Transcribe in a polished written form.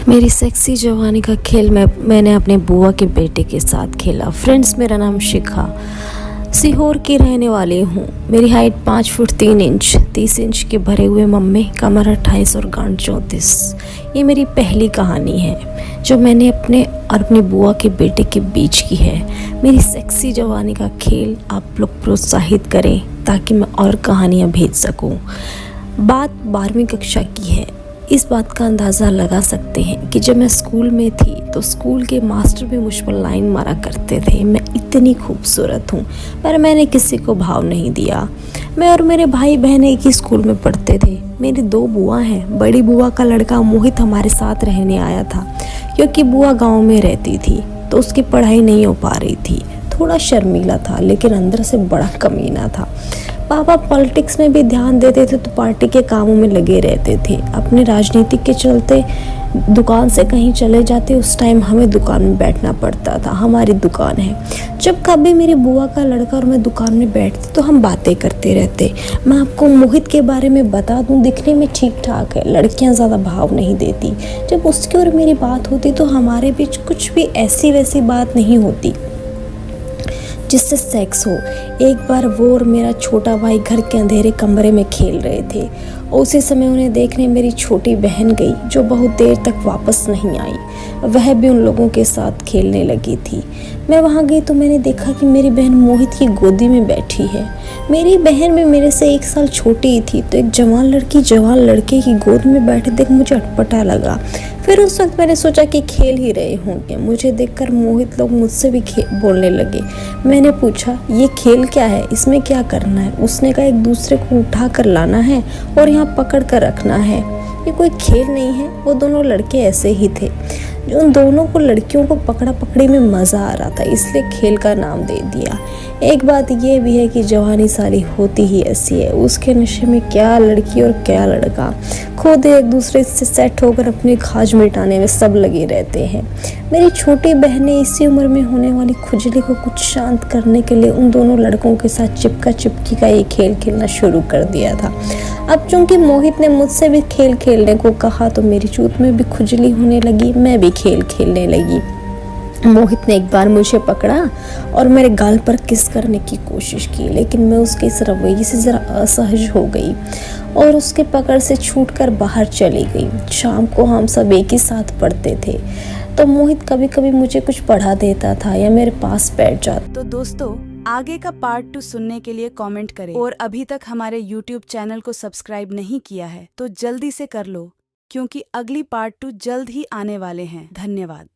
मेरी सेक्सी जवानी का खेल मैंने अपने बुआ के बेटे के साथ खेला। फ्रेंड्स, मेरा नाम शिखा, सीहोर की रहने वाली हूँ। मेरी हाइट 5 फुट 3 इंच, 30 इंच के भरे हुए मम्मे, कमर 28 और गांठ 34। ये मेरी पहली कहानी है जो मैंने अपनी बुआ के बेटे के बीच की है। मेरी सेक्सी जवानी का खेल आप लोग प्रोत्साहित करें ताकि मैं और कहानियाँ भेज सकूँ। बात 12वीं कक्षा की है। इस बात का अंदाज़ा लगा सकते हैं कि जब मैं स्कूल में थी तो स्कूल के मास्टर भी मुझ पर लाइन मारा करते थे, मैं इतनी खूबसूरत हूँ, पर मैंने किसी को भाव नहीं दिया। मैं और मेरे भाई बहन एक ही स्कूल में पढ़ते थे। मेरी 2 बुआ हैं। बड़ी बुआ का लड़का मोहित हमारे साथ रहने आया था क्योंकि बुआ गाँव में रहती थी तो उसकी पढ़ाई नहीं हो पा रही थी। थोड़ा शर्मीला था लेकिन अंदर से बड़ा कमीना था। पापा पॉलिटिक्स में भी ध्यान देते थे तो पार्टी के कामों में लगे रहते थे। अपने राजनीति के चलते दुकान से कहीं चले जाते, उस टाइम हमें दुकान में बैठना पड़ता था। हमारी दुकान है। जब कभी मेरी बुआ का लड़का और मैं दुकान में बैठते तो हम बातें करते रहते। मैं आपको मोहित के बारे में बता दूं, दिखने में ठीक ठाक है, लड़कियां ज़्यादा भाव नहीं देती। जब उसकी और मेरी बात होती तो हमारे बीच कुछ भी ऐसी वैसी बात नहीं होती जिससे सेक्स हो। एक बार वो और मेरा छोटा भाई घर के अंधेरे कमरे में खेल रहे थे। उसी समय उन्हें देखने मेरी छोटी बहन गई जो बहुत देर तक वापस नहीं आई। वह भी उन लोगों के साथ खेलने लगी थी। मैं वहाँ गई तो मैंने देखा कि मेरी बहन मोहित की गोदी में बैठी है। मेरी बहन भी मेरे से 1 साल छोटी ही थी तो एक जवान लड़की जवान लड़के की गोद में बैठे देख मुझे अटपटा लगा। फिर उस वक्त मैंने सोचा कि खेल ही रहे होंगे। मुझे देखकर मोहित लोग मुझसे भी बोलने लगे। मैंने पूछा, ये खेल क्या है, इसमें क्या करना है? उसने कहा, एक दूसरे को उठा कर लाना है और यहाँ पकड़ कर रखना है। ये कोई खेल नहीं है। वो दोनों लड़के ऐसे ही थे। उन दोनों को लड़कियों को पकड़ा पकड़ी में मज़ा आ रहा था, इसलिए खेल का नाम दे दिया। एक बात ये भी है कि जवानी सारी होती ही ऐसी है। उसके नशे में क्या लड़की और क्या लड़का, खुद एक दूसरे से सेट होकर अपनी खाज मिटाने में सब लगे रहते हैं। मेरी छोटी बहन ने इसी उम्र में होने वाली खुजली को कुछ शांत करने के लिए उन दोनों लड़कों के साथ चिपका चिपकी का ये खेल खेलना शुरू कर दिया था। अब चूंकि मोहित ने मुझसे भी खेल खेलने को कहा तो मेरी चूत में भी खुजली होने लगी। मैं भी खेल खेलने लगी। मोहित ने एक बार मुझे पकड़ा और मेरे गाल पर किस करने की कोशिश की, लेकिन मैं उसके इस रवैये से ज़रा असहज हो गई और उसके पकड़ से छूटकर बाहर चली गई। शाम को हम सब एक ही साथ पढ़ते थे तो मोहित कभी कभी मुझे कुछ पढ़ा देता था या मेरे पास बैठ जाता। तो दोस्तों, आगे का पार्ट 2 सुनने के लिए कमेंट करें और अभी तक हमारे YouTube चैनल को सब्सक्राइब नहीं किया है तो जल्दी से कर लो क्योंकि अगली पार्ट 2 जल्द ही आने वाले हैं। धन्यवाद।